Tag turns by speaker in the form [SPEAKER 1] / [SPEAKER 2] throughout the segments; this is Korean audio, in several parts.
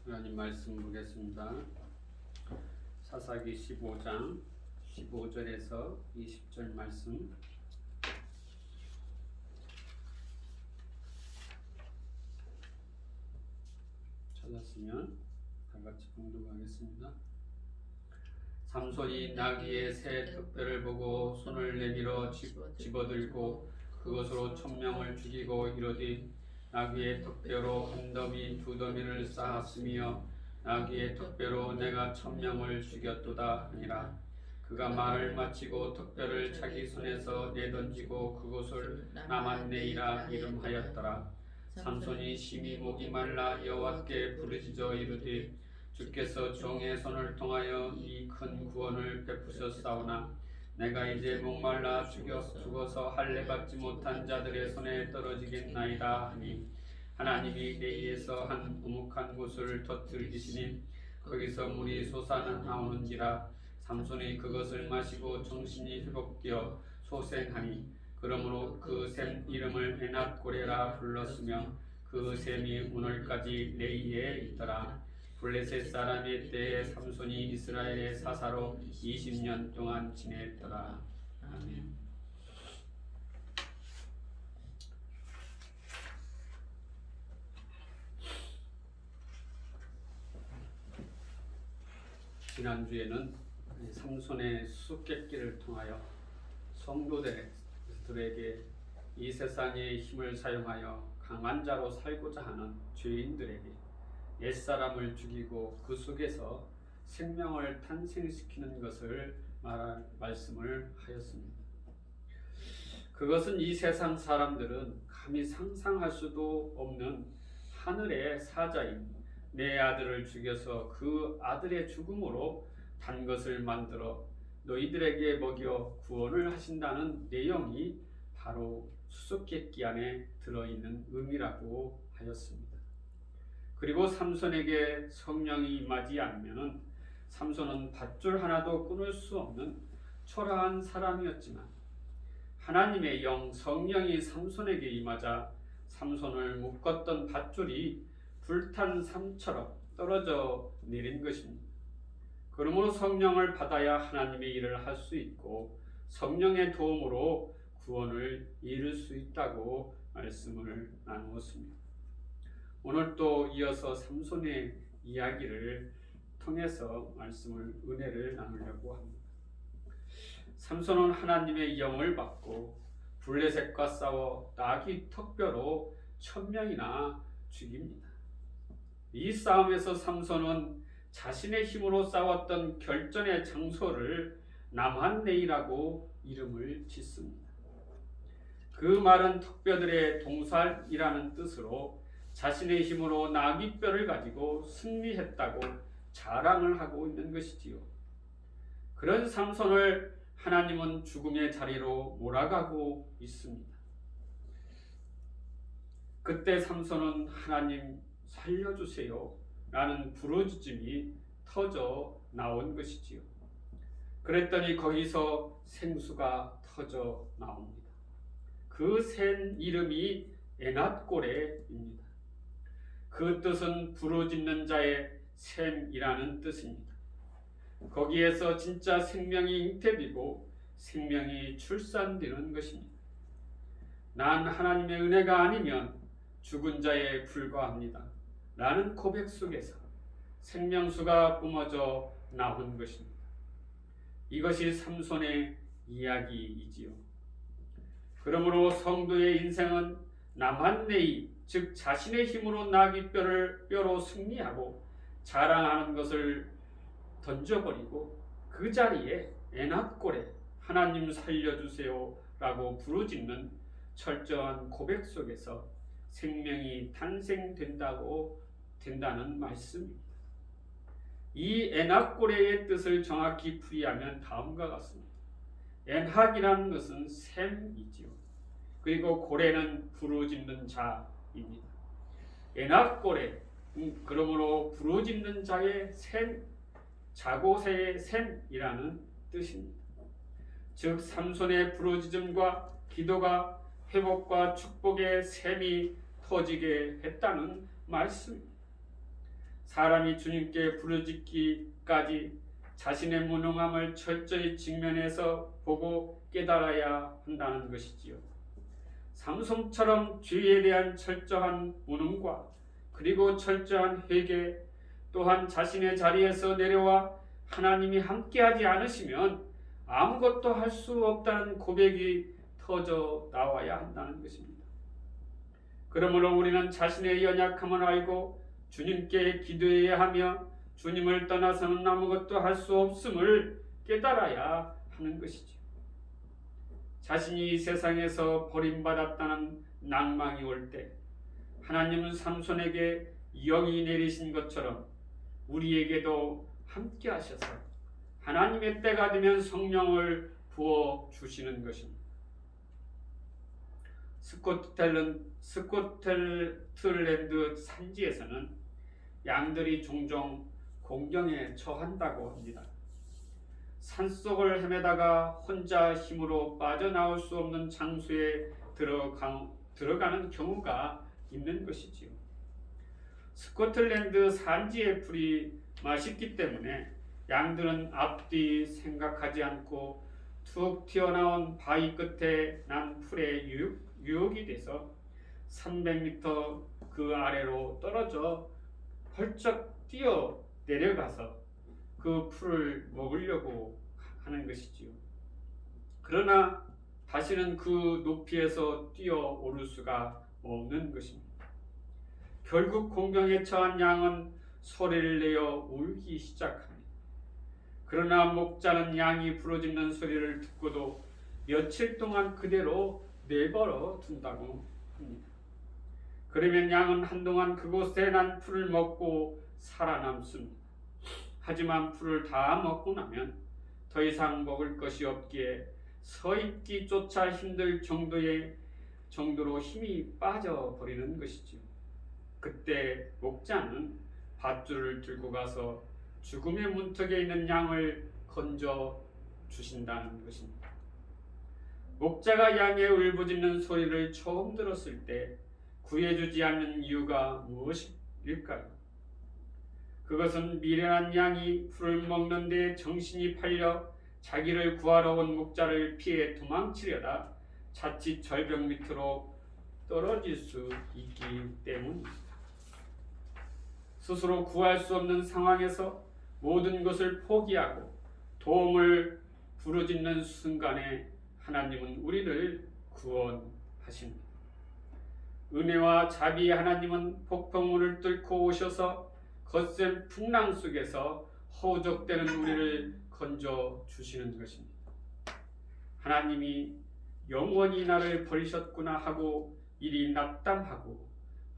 [SPEAKER 1] 하나님 말씀 보겠습니다. 사사기 15장 15절에서 20절 말씀. 찾았으면 다 같이 봉독하겠습니다. 삼손이 나귀의 새 턱뼈를 보고 손을 내밀어 집어들고 그것으로 1000명을 죽이고 이르되 나귀의 턱뼈로 한 더미 두 더미를 쌓았으며 나귀의 턱뼈로 내가 1000명을 죽였도다 하니라. 그가 말을 마치고 턱뼈를 자기 손에서 내던지고 그곳을 나만네이라 이름하였더라. 삼손이 심히 목이 말라 여호와께 부르짖어 이르되 주께서 종의 손을 통하여 이 큰 구원을 베푸셨사오나 내가 이제 목말라 죽어서 할례 받지 못한 자들의 손에 떨어지겠나이다 하니 하나님이 내이에서 한 우묵한 곳을 터뜨리시니 거기서 물이 솟아나오는지라. 삼손이 그것을 마시고 정신이 회복되어 소생하니 그러므로 그 샘 이름을 에낫고레라 불렀으며 그 샘이 오늘까지 레이에 있더라. 블레셋 사람의 때에 삼손이 이스라엘의 사사로 20년 동안 지냈더라. 아멘. 지난주에는 삼손의 수수께끼를 통하여 성도들에게 이 세상의 힘을 사용하여 강한 자로 살고자 하는 죄인들에게 옛사람을 죽이고 그 속에서 생명을 탄생시키는 것을 말씀을 하였습니다. 그것은 이 세상 사람들은 감히 상상할 수도 없는 하늘의 사자인 내 아들을 죽여서 그 아들의 죽음으로 단 것을 만들어 너희들에게 먹여 구원을 하신다는 내용이 바로 수수께끼 안에 들어있는 의미라고 하였습니다. 그리고 삼손에게 성령이 임하지 않으면 삼손은 밧줄 하나도 끊을 수 없는 초라한 사람이었지만 하나님의 영 성령이 삼손에게 임하자 삼손을 묶었던 밧줄이 불탄 삶처럼 떨어져 내린 것입니다. 그러므로 성령을 받아야 하나님의 일을 할 수 있고 성령의 도움으로 구원을 이룰 수 있다고 말씀을 나누었습니다. 오늘 또 이어서 삼손의 이야기를 통해서 은혜를 나누려고 합니다. 삼손은 하나님의 영을 받고 블레셋과 싸워 나귀 턱뼈로 1000명이나 죽입니다. 이 싸움에서 삼손은 자신의 힘으로 싸웠던 결전의 장소를 나만네이라고 이름을 짓습니다. 그 말은 턱뼈들의 동살이라는 뜻으로 자신의 힘으로 나귀뼈를 가지고 승리했다고 자랑을 하고 있는 것이지요. 그런 삼손을 하나님은 죽음의 자리로 몰아가고 있습니다. 그때 삼손은 하나님 살려주세요 라는 부르짖음이 터져 나온 것이지요. 그랬더니 거기서 생수가 터져 나옵니다. 그 샘 이름이 에낫고레입니다. 그 뜻은 부르짖는 자의 샘이라는 뜻입니다. 거기에서 진짜 생명이 잉태되고 생명이 출산되는 것입니다. 난 하나님의 은혜가 아니면 죽은 자에 불과합니다 라는 고백 속에서 생명수가 뿜어져 나온 것입니다. 이것이 삼손의 이야기이지요. 그러므로 성도의 인생은 나만네이, 즉 자신의 힘으로 나귀뼈로 승리하고 자랑하는 것을 던져버리고 그 자리에 에낫고레 하나님 살려주세요 라고 부르짖는 철저한 고백 속에서 생명이 탄생된다는 말씀입니다. 이 에낫고레의 뜻을 정확히 풀이하면 다음과 같습니다. 엔학이라는 것은 샘이지요. 그리고 고레는 부르짖는 자입니다. 에낫고레, 그러므로 부르짖는 자의 샘, 자고새의 샘이라는 뜻입니다. 즉 삼손의 부르짖음과 기도가 회복과 축복의 샘이 터지게 했다는 말씀입니다. 사람이 주님께 부르짖기까지 자신의 무능함을 철저히 직면해서 보고 깨달아야 한다는 것이지요. 삼손처럼 죄에 대한 철저한 무능과 그리고 철저한 회개, 또한 자신의 자리에서 내려와 하나님이 함께하지 않으시면 아무것도 할 수 없다는 고백이 터져 나와야 한다는 것입니다. 그러므로 우리는 자신의 연약함을 알고 주님께 기도해야 하며 주님을 떠나서는 아무것도 할 수 없음을 깨달아야 하는 것이죠. 자신이 이 세상에서 버림받았다는 낭망이 올 때 하나님은 삼손에게 영이 내리신 것처럼 우리에게도 함께 하셔서 하나님의 때가 되면 성령을 부어 주시는 것입니다. 스코틀랜드 산지에서는 양들이 종종 공경에 처한다고 합니다. 산속을 헤매다가 혼자 힘으로 빠져나올 수 없는 장소에 들어가는 경우가 있는 것이지요. 스코틀랜드 산지의 풀이 맛있기 때문에 양들은 앞뒤 생각하지 않고 툭 튀어나온 바위 끝에 난 풀에 유혹이 돼서 300m 그 아래로 떨어져 펄쩍 뛰어 내려가서 그 풀을 먹으려고 하는 것이지요. 그러나 다시는 그 높이에서 뛰어오를 수가 없는 것입니다. 결국 공경에 처한 양은 소리를 내어 울기 시작합니다. 그러나 목자는 양이 부르짖는 소리를 듣고도 며칠 동안 그대로 내버려 둔다고 합니다. 그러면 양은 한동안 그곳에 난 풀을 먹고 살아남습니다. 하지만 풀을 다 먹고 나면 더 이상 먹을 것이 없기에 서 있기조차 힘들 정도로 힘이 빠져버리는 것이지요. 그때 목자는 밧줄을 들고 가서 죽음의 문턱에 있는 양을 건져 주신다는 것입니다. 목자가 양의 울부짖는 소리를 처음 들었을 때 구해주지 않는 이유가 무엇일까요? 그것은 미련한 양이 풀을 먹는 데 정신이 팔려 자기를 구하러 온 목자를 피해 도망치려다 자칫 절벽 밑으로 떨어질 수 있기 때문입니다. 스스로 구할 수 없는 상황에서 모든 것을 포기하고 도움을 부르짖는 순간에 하나님은 우리를 구원하십니다. 은혜와 자비의 하나님은 폭풍우를 뚫고 오셔서 거센 풍랑 속에서 허우적대는 우리를 건져 주시는 것입니다. 하나님이 영원히 나를 버리셨구나 하고 이리 낙담하고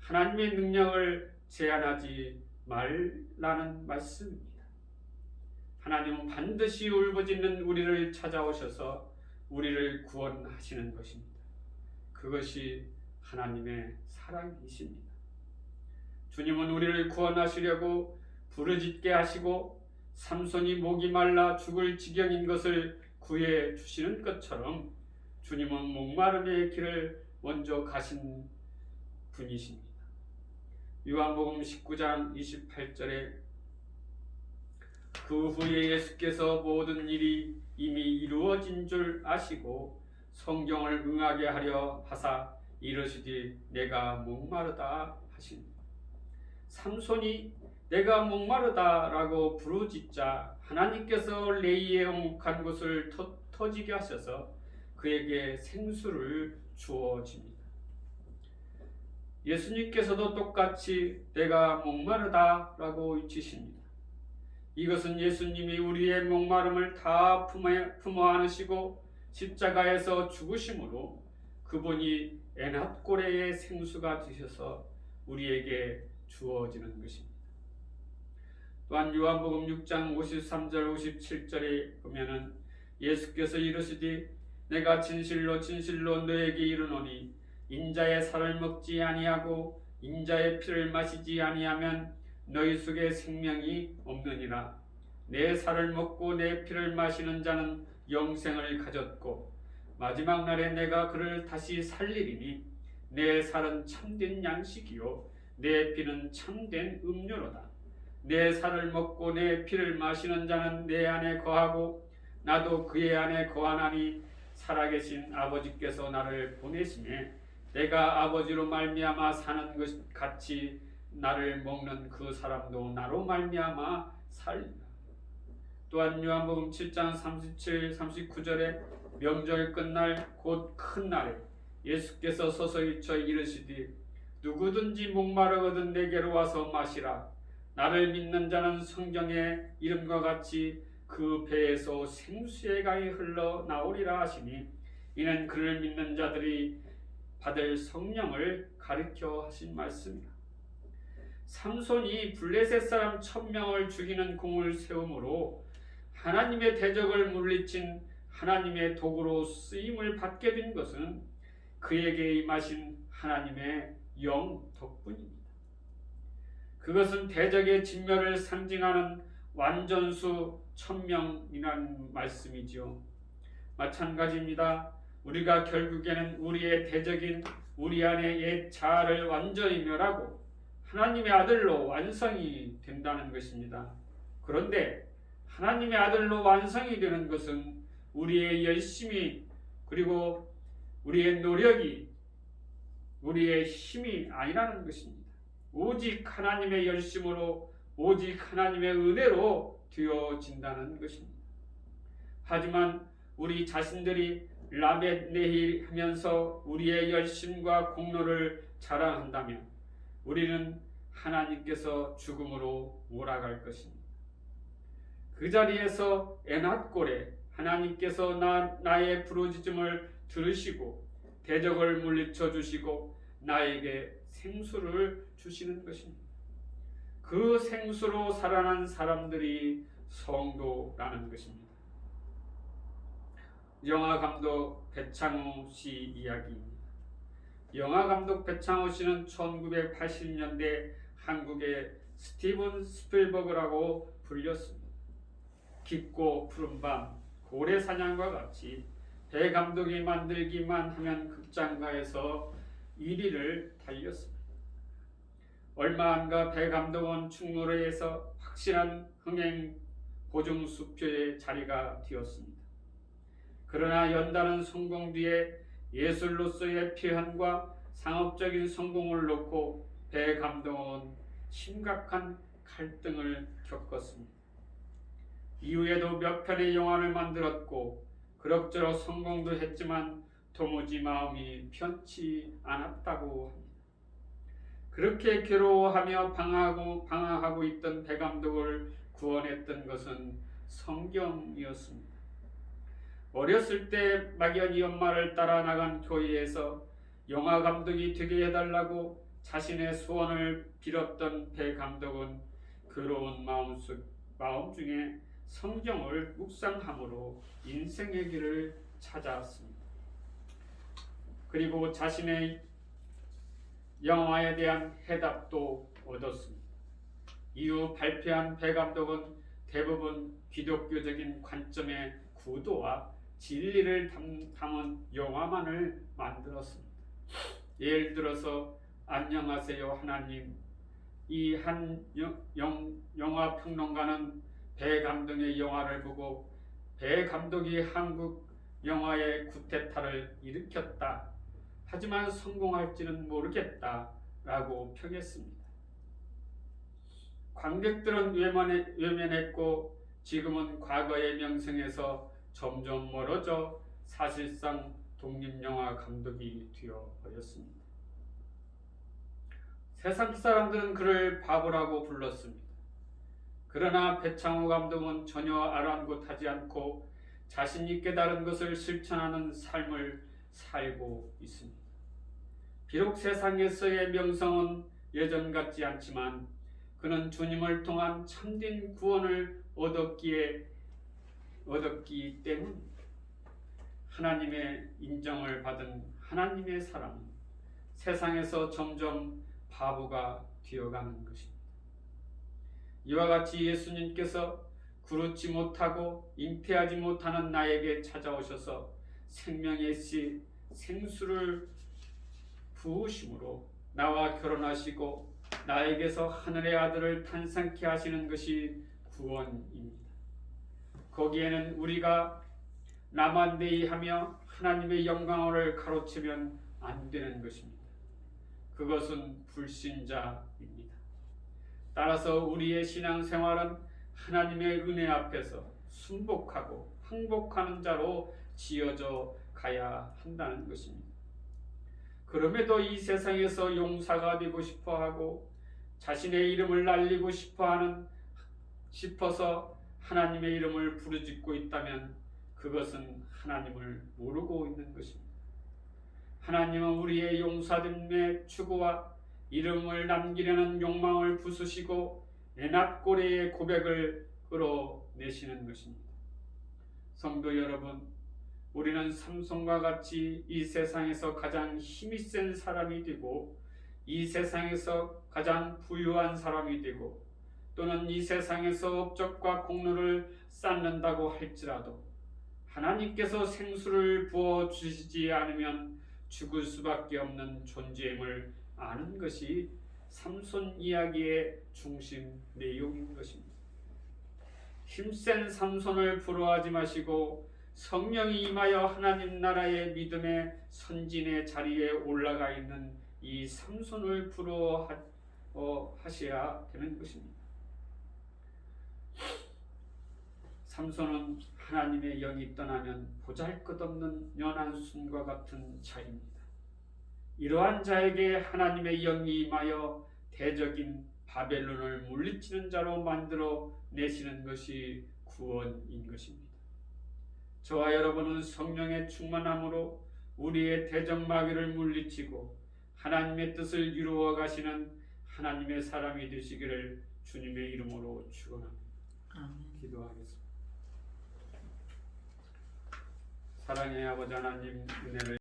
[SPEAKER 1] 하나님의 능력을 제한하지 말라는 말씀입니다. 하나님은 반드시 울부짖는 우리를 찾아오셔서 우리를 구원하시는 것입니다. 그것이 하나님의 사랑이십니다. 주님은 우리를 구원하시려고 부르짖게 하시고 삼손이 목이 말라 죽을 지경인 것을 구해 주시는 것처럼 주님은 목마름의 길을 먼저 가신 분이십니다. 요한복음 19장 28절에 그 후에 예수께서 모든 일이 이미 이루어진 줄 아시고 성경을 응하게 하려 하사 이르시되 내가 목마르다 하시니 삼손이 내가 목마르다라고 부르짖자 하나님께서 레이의 오목한 곳을 터지게 하셔서 그에게 생수를 주어집니다. 예수님께서도 똑같이 내가 목마르다라고 외치십니다. 이것은 예수님이 우리의 목마름을 다 품어 안으시고 십자가에서 죽으심으로 그분이 엔합고레의 생수가 되셔서 우리에게 주어지는 것입니다. 또한 요한복음 6장 53절 57절에 보면은 예수께서 이르시되 내가 진실로 진실로 너에게 이르노니 인자의 살을 먹지 아니하고 인자의 피를 마시지 아니하면 너희 속에 생명이 없느니라. 내 살을 먹고 내 피를 마시는 자는 영생을 가졌고 마지막 날에 내가 그를 다시 살리리니 내 살은 참된 양식이요 내 피는 참된 음료로다. 내 살을 먹고 내 피를 마시는 자는 내 안에 거하고 나도 그의 안에 거하나니 살아계신 아버지께서 나를 보내심에 내가 아버지로 말미암아 사는 것 같이 나를 먹는 그 사람도 나로 말미암아 살리라. 또한 요한복음 7장 37, 39절에 명절 끝날 곧 큰 날에 예수께서 서서히 이르시되 누구든지 목마르거든 내게로 와서 마시라. 나를 믿는 자는 성경의 이름과 같이 그 배에서 생수의 강이 흘러나오리라 하시니 이는 그를 믿는 자들이 받을 성령을 가리켜 하신 말씀이라. 삼손이 블레셋 사람 1000명을 죽이는 공을 세움으로 하나님의 대적을 물리친 하나님의 도구로 쓰임을 받게 된 것은 그에게 임하신 하나님의 영 덕분입니다. 그것은 대적의 진멸을 상징하는 완전수 1000명이라는 말씀이지요. 마찬가지입니다. 우리가 결국에는 우리의 대적인 우리 안의 옛 자아를 완전히 멸하고 하나님의 아들로 완성이 된다는 것입니다. 그런데 하나님의 아들로 완성이 되는 것은 우리의 열심이 그리고 우리의 노력이 우리의 힘이 아니라는 것입니다. 오직 하나님의 열심으로 오직 하나님의 은혜로 되어진다는 것입니다. 하지만 우리 자신들이 라벳네히 하면서 우리의 열심과 공로를 자랑한다면 우리는 하나님께서 죽음으로 몰아갈 것입니다. 그 자리에서 에낫골에 하나님께서 나의 부르짖음을 들으시고 대적을 물리쳐 주시고 나에게 생수를 주시는 것입니다. 그 생수로 살아난 사람들이 성도라는 것입니다. 영화감독 배창호 씨 이야기입니다. 영화감독 배창호 씨는 1980년대 한국의 스티븐 스필버그라고 불렸습니다. 깊고 푸른 밤, 고래사냥과 같이 배 감독이 만들기만 하면 극장가에서 1위를 달렸습니다. 얼마 안가 배 감독은 충무로에서 확실한 흥행 보증 수표의 자리가 되었습니다. 그러나 연단은 성공 뒤에 예술로서의 표현과 상업적인 성공을 놓고 배 감독은 심각한 갈등을 겪었습니다. 이후에도 몇 편의 영화를 만들었고 그럭저럭 성공도 했지만 도무지 마음이 편치 않았다고 합니다. 그렇게 괴로워하며 방황하고 있던 배 감독을 구원했던 것은 성경이었습니다. 어렸을 때 막연히 엄마를 따라 나간 교회에서 영화 감독이 되게 해달라고 자신의 소원을 빌었던 배 감독은 괴로운 마음 중에 성경을 묵상함으로 인생의 길을 찾아왔습니다. 그리고 자신의 영화에 대한 해답도 얻었습니다. 이후 발표한 배 감독은 대부분 기독교적인 관점의 구도와 진리를 담은 영화만을 만들었습니다. 예를 들어서 안녕하세요 하나님, 이 한 영화 평론가는 배 감독의 영화를 보고 배 감독이 한국 영화의 구테타를 일으켰다. 하지만 성공할지는 모르겠다 라고 평했습니다. 관객들은 외면했고 지금은 과거의 명성에서 점점 멀어져 사실상 독립영화 감독이 되어버렸습니다. 세상 사람들은 그를 바보라고 불렀습니다. 그러나 배창호 감독은 전혀 아랑곳하지 않고 자신이 깨달은 것을 실천하는 삶을 살고 있습니다. 비록 세상에서의 명성은 예전 같지 않지만 그는 주님을 통한 참된 구원을 얻었기 때문 하나님의 인정을 받은 하나님의 사람은 세상에서 점점 바보가 되어가는 것입니다. 이와 같이 예수님께서 그렇지 못하고 잉태하지 못하는 나에게 찾아오셔서 생명의 씨 생수를 부으심으로 나와 결혼하시고 나에게서 하늘의 아들을 탄생케 하시는 것이 구원입니다. 거기에는 우리가 나만대의하며 하나님의 영광을 가로채면 안 되는 것입니다. 그것은 불신자입니다. 따라서 우리의 신앙생활은 하나님의 은혜 앞에서 순복하고 항복하는 자로 지어져 가야 한다는 것입니다. 그럼에도 이 세상에서 용사가 되고 싶어하고 자신의 이름을 날리고 싶어서 하나님의 이름을 부르짖고 있다면 그것은 하나님을 모르고 있는 것입니다. 하나님은 우리의 용사됨의 추구와 이름을 남기려는 욕망을 부수시고 애납고래의 고백을 끌어내시는 것입니다. 성도 여러분, 우리는 삼손과 같이 이 세상에서 가장 힘이 센 사람이 되고 이 세상에서 가장 부유한 사람이 되고 또는 이 세상에서 업적과 공로를 쌓는다고 할지라도 하나님께서 생수를 부어주시지 않으면 죽을 수밖에 없는 존재임을 아는 것이 삼손 이야기의 중심 내용인 것입니다. 힘센 삼손을 부러워하지 마시고 성령이 임하여 하나님 나라의 믿음의 선진의 자리에 올라가 있는 이 삼손을 부러워하셔야 되는 것입니다. 삼손은 하나님의 영이 떠나면 보잘것없는 연한 순과 같은 자입니다. 이러한 자에게 하나님의 영이 임하여 대적인 바벨론을 물리치는 자로 만들어 내시는 것이 구원인 것입니다. 저와 여러분은 성령의 충만함으로 우리의 대적 마귀를 물리치고 하나님의 뜻을 이루어 가시는 하나님의 사람이 되시기를 주님의 이름으로 축원합니다. 기도하겠습니다. 사랑의 아버지 하나님, 은혜를